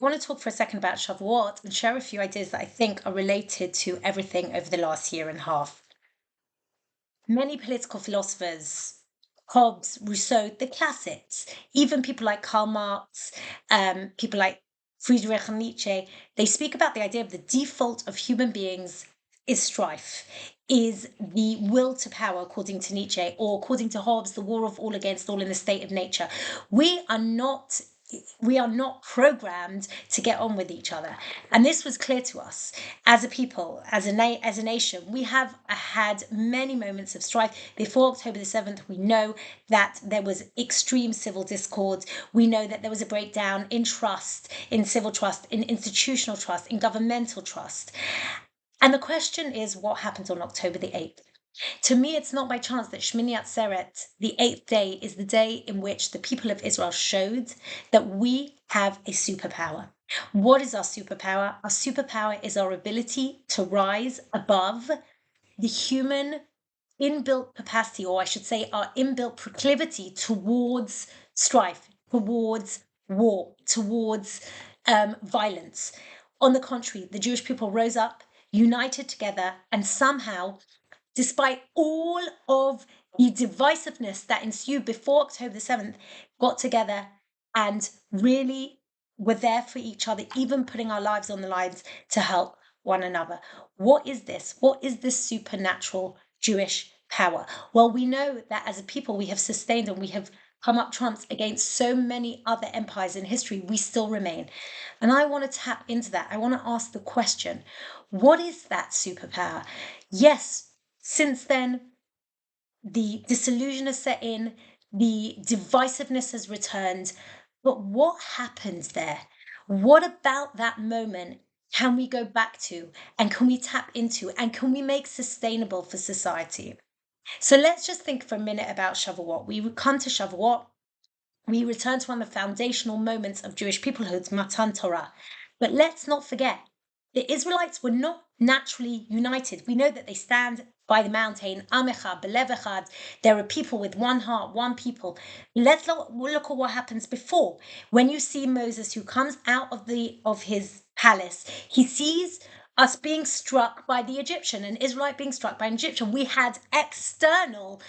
want to talk for a second about Shavuot and share a few ideas that I think are related to everything over the last year and a half. Many political philosophers, Hobbes, Rousseau, the classics, even people like Karl Marx, people like Friedrich Nietzsche, they speak about the idea of the default of human beings is strife, is the will to power, according to Nietzsche, or according to Hobbes, the war of all against all in the state of nature. We are not programmed to get on with each other, and this was clear to us as a people, as a nation. We have had many moments of strife. Before October the 7th, we know that there was extreme civil discord. We know that there was a breakdown in trust, in civil trust, in institutional trust, in governmental trust. And the question is, what happened on October the 8th? To me, it's not by chance that Shmini Atzeret, the 8th day, is the day in which the people of Israel showed that we have a superpower. What is our superpower? Our superpower is our ability to rise above the human inbuilt capacity, or I should say, our inbuilt proclivity towards strife, towards war, towards violence. On the contrary, the Jewish people rose up, united together, and somehow, despite all of the divisiveness that ensued before October the 7th, got together and really were there for each other, even putting our lives on the lines to help one another. What is this? What is this supernatural Jewish power? Well, we know that as a people, we have sustained and we have come up trumps against so many other empires in history. We still remain. And I want to tap into that. I want to ask the question, what is that superpower? Yes, since then, the disillusion has set in, the divisiveness has returned. But what happened there? What about that moment can we go back to, and can we tap into, and can we make sustainable for society? So let's just think for a minute about Shavuot. We would come to Shavuot, we return to one of the foundational moments of Jewish peoplehood, Matan Torah. But let's not forget, the Israelites were not naturally united. We know that they stand by the mountain, Am Echad, Belev Echad. There are people with one heart, one people. Let's look at what happens before. When you see Moses, who comes out of his palace, he sees us being struck by the Egyptian, an Israelite being struck by an Egyptian. We had external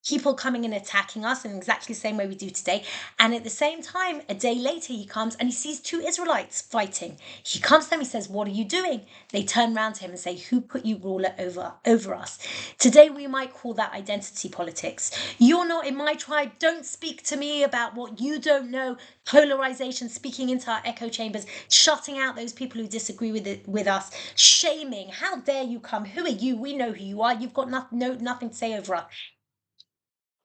people coming and attacking us in exactly the same way we do today. And at the same time, a day later, he comes and he sees two Israelites fighting. He comes to them, he says, "What are you doing?" They turn around to him and say, "Who put you ruler over us?" Today, we might call that identity politics. You're not in my tribe. Don't speak to me about what you don't know. Polarization, speaking into our echo chambers, shutting out those people who disagree with us, shaming. How dare you come? Who are you? We know who you are. You've got nothing to say over us.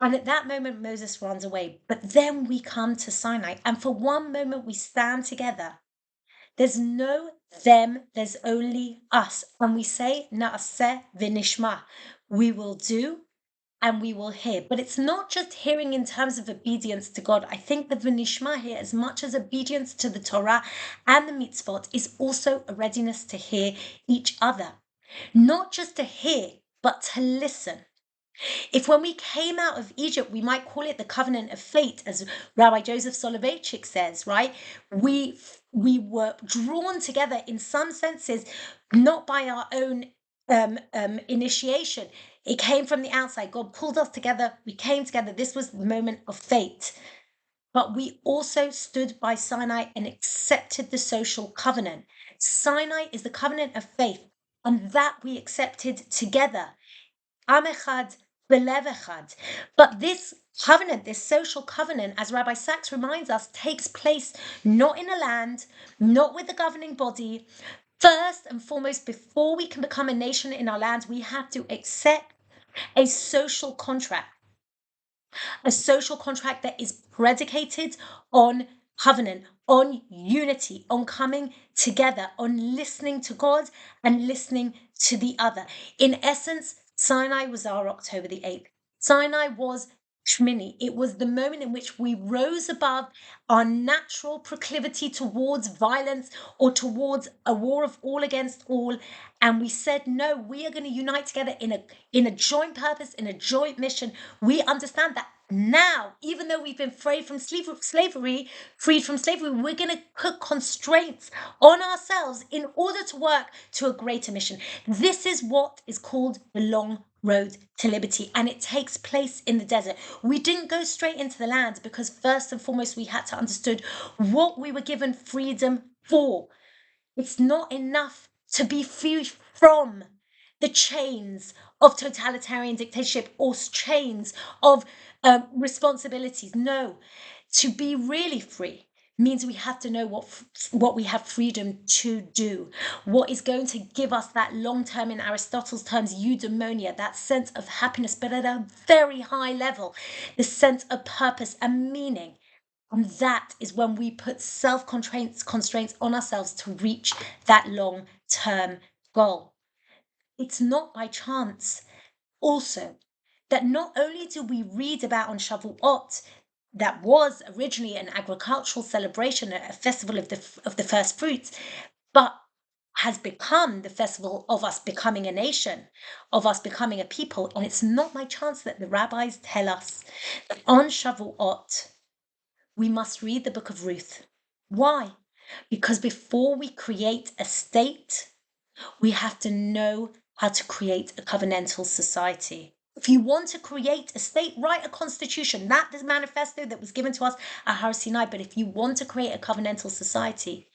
And at that moment, Moses runs away. But then we come to Sinai, and for one moment, we stand together. There's no them, there's only us. And we say, Na'aseh v'nishma. We will do and we will hear. But it's not just hearing in terms of obedience to God. I think the v'nishma here, as much as obedience to the Torah and the mitzvot, is also a readiness to hear each other. Not just to hear, but to listen. If when we came out of Egypt, we might call it the covenant of fate, as Rabbi Joseph Soloveitchik says, right? We were drawn together in some senses, not by our own initiation. It came from the outside. God pulled us together. We came together. This was the moment of fate. But we also stood by Sinai and accepted the social covenant. Sinai is the covenant of faith, and that we accepted together. Am Echad, Belev Echad. But this covenant, this social covenant, as Rabbi Sachs reminds us, takes place not in a land, not with the governing body. First and foremost, before we can become a nation in our land, we have to accept a social contract that is predicated on covenant, on unity, on coming together, on listening to God and listening to the other. In essence, Sinai was our October the 8th. Sinai was Shmini. It was the moment in which we rose above our natural proclivity towards violence or towards a war of all against all, and we said, no, we are going to unite together in a joint purpose, in a joint mission. We understand that now, even though we've been freed from slavery, we're going to put constraints on ourselves in order to work to a greater mission. This is what is called the long road to liberty, and it takes place in the desert. We didn't go straight into the land because first and foremost we had to understood what we were given freedom for. It's not enough to be free from the chains of totalitarian dictatorship or chains of responsibilities. No, to be really free means we have to know what we have freedom to do, what is going to give us that long-term, in Aristotle's terms, eudaimonia, that sense of happiness, but at a very high level, the sense of purpose and meaning. And that is when we put constraints on ourselves to reach that long-term goal. It's not by chance also that not only do we read about on Shavuot, that was originally an agricultural celebration, a festival of the first fruits, but has become the festival of us becoming a nation, of us becoming a people. And it's not by chance that the rabbis tell us that on Shavuot, we must read the book of Ruth. Why? Because before we create a state, we have to know how to create a covenantal society. If you want to create a state, write a constitution. That is the manifesto that was given to us at Har Sinai. But if you want to create a covenantal society,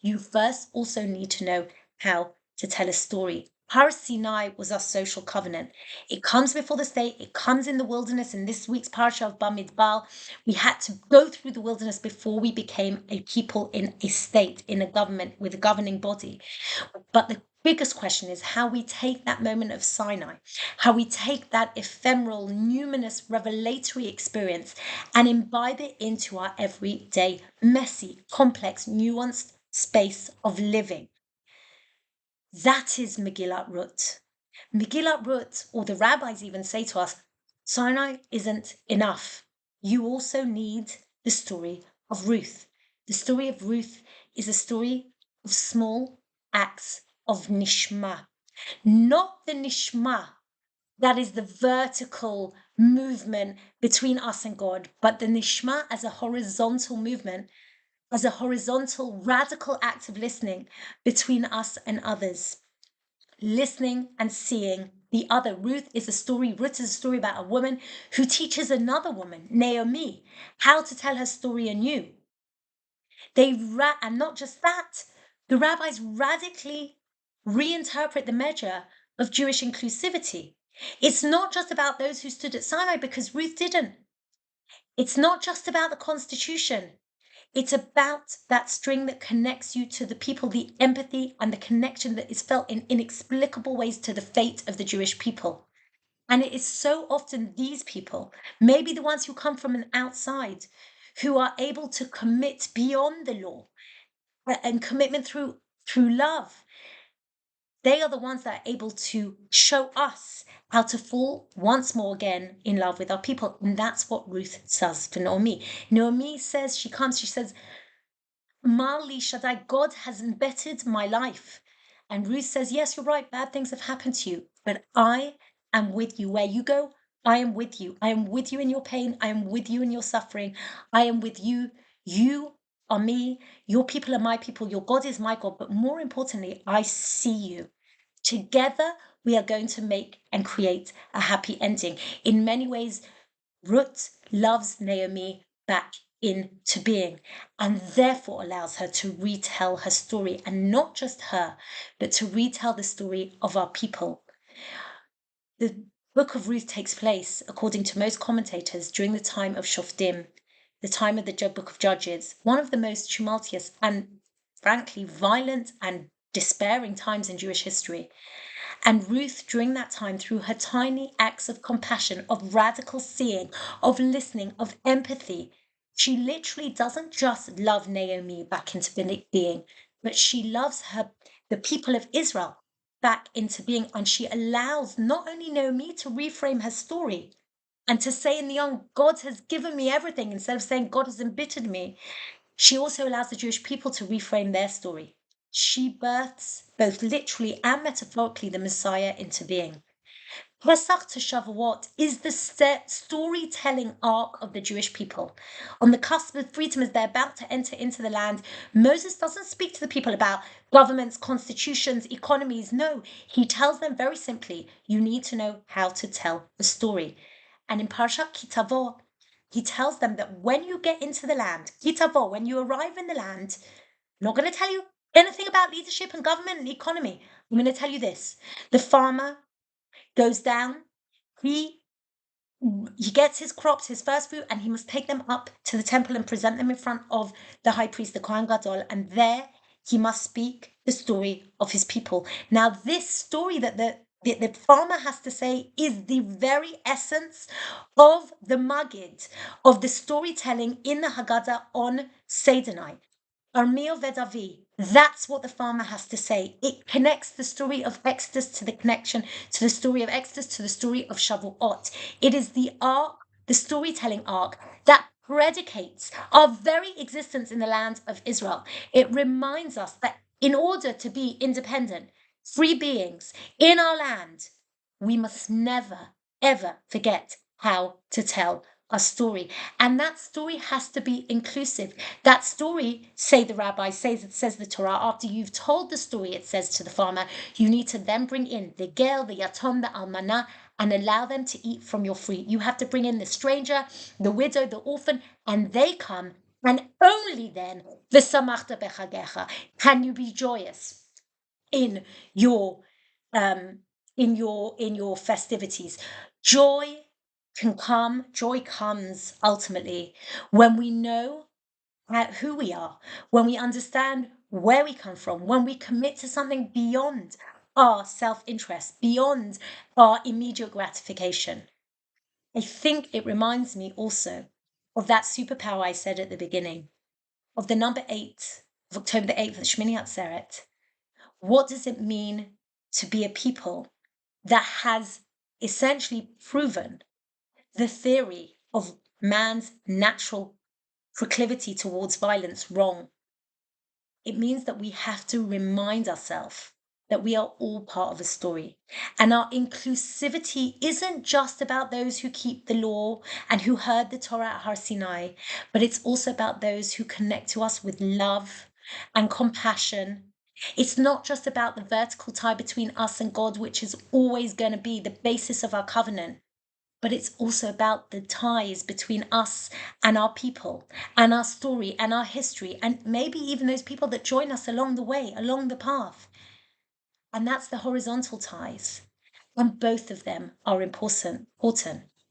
you first also need to know how to tell a story. Har Sinai was our social covenant. It comes before the state. It comes in the wilderness. In this week's parasha of Bamidbar, we had to go through the wilderness before we became a people in a state, in a government with a governing body. But the biggest question is how we take that moment of Sinai, how we take that ephemeral, numinous, revelatory experience and imbibe it into our everyday, messy, complex, nuanced space of living. That is Megillat Ruth. Megillat Ruth, or the rabbis even say to us, Sinai isn't enough. You also need the story of Ruth. The story of Ruth is a story of small acts of nishma, not the nishma that is the vertical movement between us and God, but the nishma as a horizontal movement, as a horizontal radical act of listening between us and others. Listening and seeing the other. Ruth is a story about a woman who teaches another woman, Naomi, how to tell her story anew. And not just that, the rabbis radically reinterpret the measure of Jewish inclusivity. It's not just about those who stood at Sinai, because Ruth didn't. It's not just about the Constitution. It's about that string that connects you to the people, the empathy and the connection that is felt in inexplicable ways to the fate of the Jewish people. And it is so often these people, maybe the ones who come from an outside, who are able to commit beyond the law and commitment through love. They are the ones that are able to show us how to fall once more again in love with our people. And that's what Ruth says to Naomi. Naomi says, she says, Mali Shaddai, God has embittered my life. And Ruth says, yes, you're right, bad things have happened to you, but I am with you. Where you go, I am with you. I am with you in your pain. I am with you in your suffering. I am with you. You are me. Your people are my people. Your God is my God. But more importantly, I see you. Together, we are going to make and create a happy ending. In many ways, Ruth loves Naomi back into being and therefore allows her to retell her story, and not just her, but to retell the story of our people. The book of Ruth takes place, according to most commentators, during the time of Shoftim, the time of the book of Judges, one of the most tumultuous and frankly violent and despairing times in Jewish history. And Ruth, during that time, through her tiny acts of compassion, of radical seeing, of listening, of empathy, she literally doesn't just love Naomi back into being, but she loves the people of Israel back into being. And she allows not only Naomi to reframe her story, And to say in the young, God has given me everything, instead of saying God has embittered me. She also allows the Jewish people to reframe their story. She births, both literally and metaphorically, the Messiah into being. Pesach to Shavuot is the storytelling arc of the Jewish people. On the cusp of freedom, as they're about to enter into the land, Moses doesn't speak to the people about governments, constitutions, economies. No, he tells them very simply, you need to know how to tell a story. And in Parashat Kitavo, he tells them that when you get into the land, Kitavo, when you arrive in the land, I'm not going to tell you anything about leadership and government and economy. I'm going to tell you this. The farmer goes down, he gets his crops, his first fruit, and he must take them up to the temple and present them in front of the high priest, the Kohen Gadol, and there he must speak the story of his people. Now, this story that the farmer has to say is the very essence of the Magid, of the storytelling in the Haggadah on Seder night. Armio Vedavi. That's what the farmer has to say. It connects the story of Exodus to the connection to the story of Exodus to the story of Shavuot. It is the arc, the storytelling arc, that predicates our very existence in the land of Israel. It reminds us that in order to be independent, free beings in our land, we must never, ever forget how to tell a story. And that story has to be inclusive. That story, say the rabbi, says the Torah, after you've told the story, it says to the farmer, you need to then bring in the ger, the yatom, the almanah, and allow them to eat from your fruit. You have to bring in the stranger, the widow, the orphan, and they come. And only then, v'samachta bechagecha, can you be joyous in your festivities. Joy comes ultimately when we know who we are, when we understand where we come from, when we commit to something beyond our self-interest, beyond our immediate gratification. I think it reminds me also of that superpower I said at the beginning, of the number 8 of October the 8th, the Shmini Atzeret. What does it mean to be a people that has essentially proven the theory of man's natural proclivity towards violence wrong? It means that we have to remind ourselves that we are all part of a story. And our inclusivity isn't just about those who keep the law and who heard the Torah at Har Sinai, but it's also about those who connect to us with love and compassion. It's not just about the vertical tie between us and God, which is always going to be the basis of our covenant, but it's also about the ties between us and our people and our story and our history, and maybe even those people that join us along the way, along the path. And that's the horizontal ties. And both of them are important.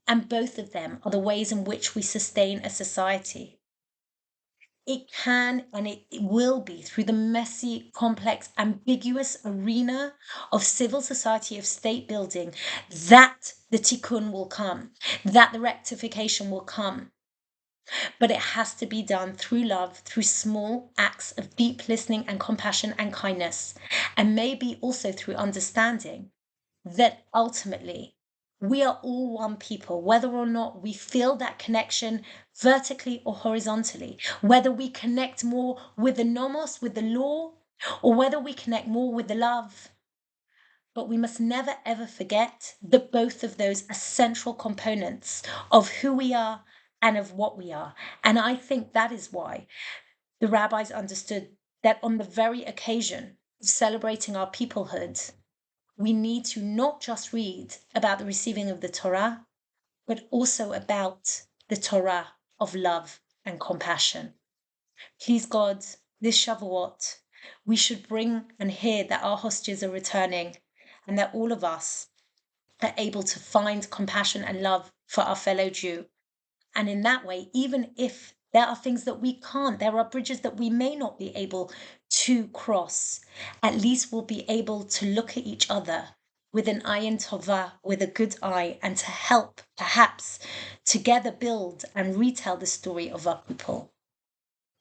And both of them are the ways in which we sustain a society. It can and it will be through the messy, complex, ambiguous arena of civil society, of state building, that the tikkun will come, that the rectification will come. But it has to be done through love, through small acts of deep listening and compassion and kindness, and maybe also through understanding that ultimately we are all one people, whether or not we feel that connection vertically or horizontally, whether we connect more with the nomos, with the law, or whether we connect more with the love. But we must never ever forget that both of those are central components of who we are and of what we are. And I think that is why the rabbis understood that on the very occasion of celebrating our peoplehood, we need to not just read about the receiving of the Torah, but also about the Torah of love and compassion. Please God, this Shavuot, we should bring and hear that our hostages are returning and that all of us are able to find compassion and love for our fellow Jew. And in that way, even if there are things that we can't, there are bridges that we may not be able to cross, at least we'll be able to look at each other with an ayin tova, with a good eye, and to help, perhaps, together build and retell the story of our people.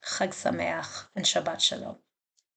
Chag Sameach and Shabbat Shalom.